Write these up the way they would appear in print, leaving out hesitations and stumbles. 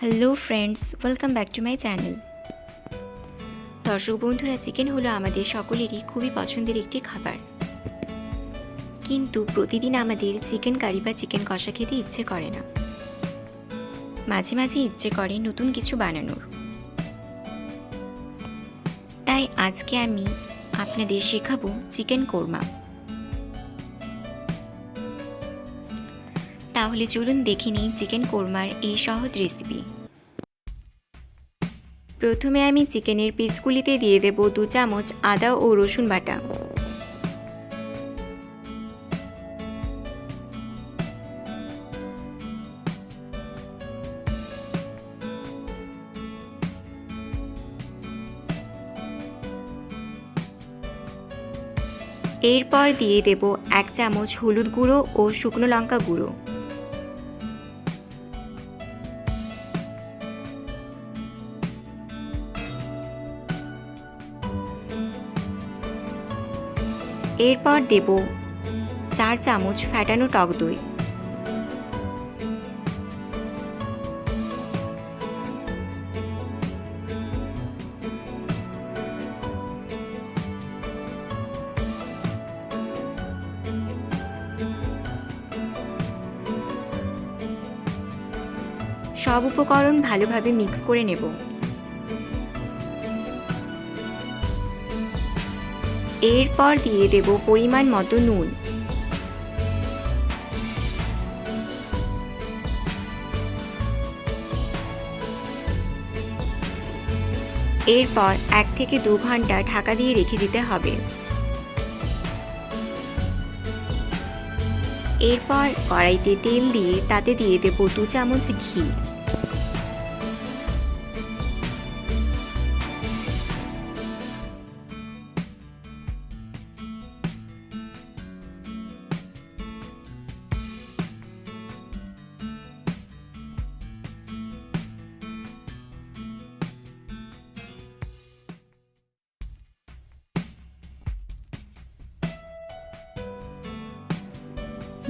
Hello friends, welcome back to my channel. দর্শক বন্ধুরা, chicken হলো আমাদের সকলেরই খুবই পছন্দের একটি খাবার, কিন্তু প্রতিদিন আমাদের চিকেন কারি বা চিকেন কষা খেতে ইচ্ছে করে না। মাঝে মাঝে ইচ্ছে করে নতুন কিছু বানানোর। তাই আজকে আমি আপনাদের শেখাবো চিকেন কোরমা। তাহলে চলুন দেখে নিই চিকেন কোরমার এই সহজ রেসিপি। প্রথমে আমি চিকেনের পিসগুলিতে দিয়ে দেব 2 চামচ আদা ও রসুন বাটা। এরপর দিয়ে দেব 1 চামচ হলুদ গুঁড়ো ও শুকনো লঙ্কা গুঁড়ো। এরপর দেব 4 চামচ ফ্যাটানো টক দই। সব উপকরণ ভালোভাবে মিক্স করে নেব। এরপর দিয়ে দেব পরিমাণ মতো নুন। এরপর 1 থেকে 2 ঘন্টা ঢাকা দিয়ে রেখে দিতে হবে। এরপর কড়াইতে তেল দিয়ে তাতে দিয়ে দেব 2 চামচ ঘি।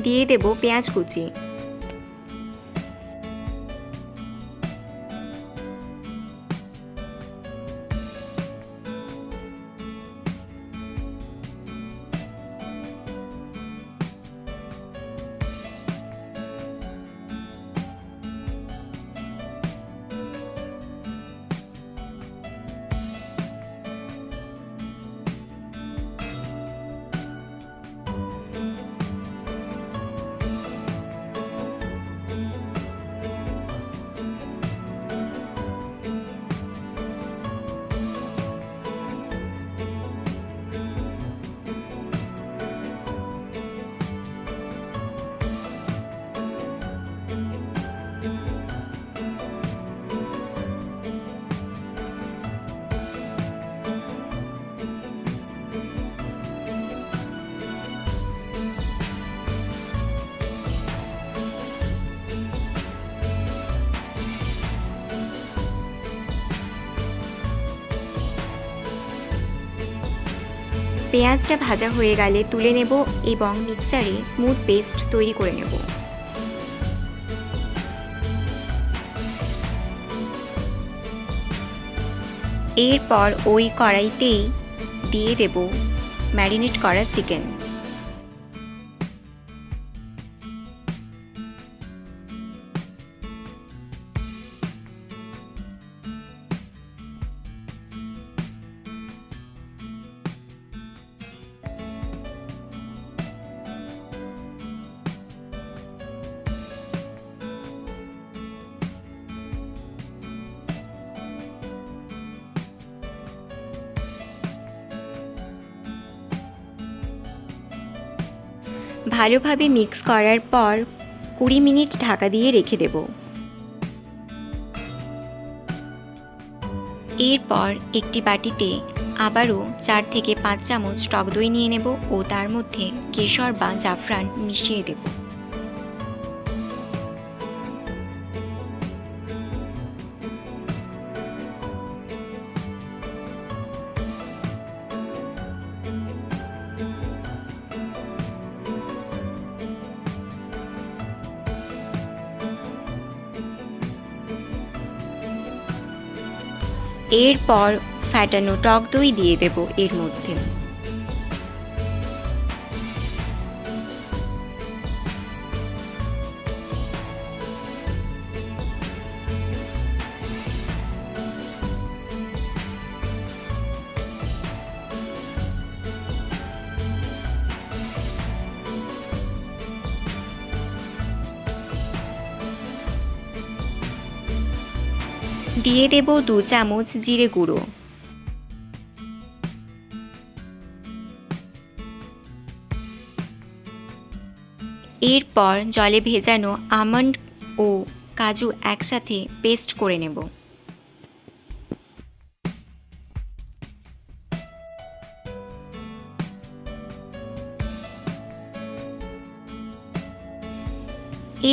দিয়ে দেব পেঁয়াজ কুচি। পেঁয়াজটা ভাজা হয়ে গেলে তুলে নেব এবং মিক্সারে স্মুথ পেস্ট তৈরি করে নেব। এরপর ওই কড়াইতেই দিয়ে দেব ম্যারিনেট করা চিকেন। ভালোভাবে মিক্স করার পর 20 মিনিট ঢাকা দিয়ে রেখে দেব। এরপর একটি বাটিতে আবারও 4 থেকে 5 চামচ টক দই নিয়ে নেব ও তার মধ্যে কেশর বা জাফরান মিশিয়ে দেব। এরপর ফ্যাটানো টক দই দিয়ে দেব এর মধ্যে। দিয়ে দেব 2 চামচ জিরে গুঁড়ো। এরপর জলে ভেজানো আমন্ড ও কাজু একসাথে পেস্ট করে নেব।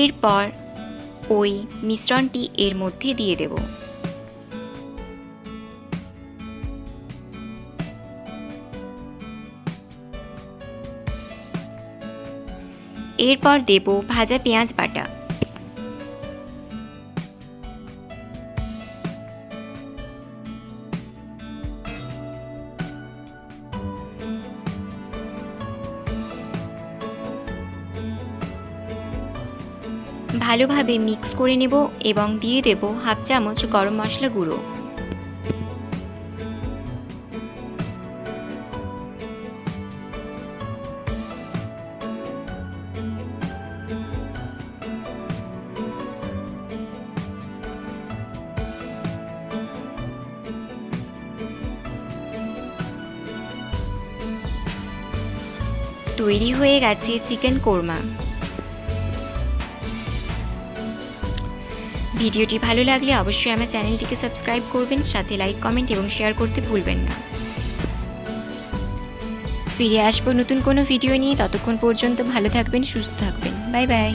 এরপর ওই মিশ্রণটি এর মধ্যে দিয়ে দেব। এরপর দেব ভাজা পেঁয়াজ বাটা। ভালোভাবে মিক্স করে নেব এবং দিয়ে দেব হাফ চামচ গরম মশলা গুঁড়ো। তৈরি হয়ে গেছে চিকেন কোরমা। ভিডিওটি ভালো লাগলে অবশ্যই আমার চ্যানেলটিকে সাবস্ক্রাইব করবেন, সাথে লাইক, কমেন্ট এবং শেয়ার করতে ভুলবেন না। ফিরে আসবো নতুন কোনো ভিডিও নিয়ে, ততক্ষণ পর্যন্ত ভালো থাকবেন, সুস্থ থাকবেন। Bye bye.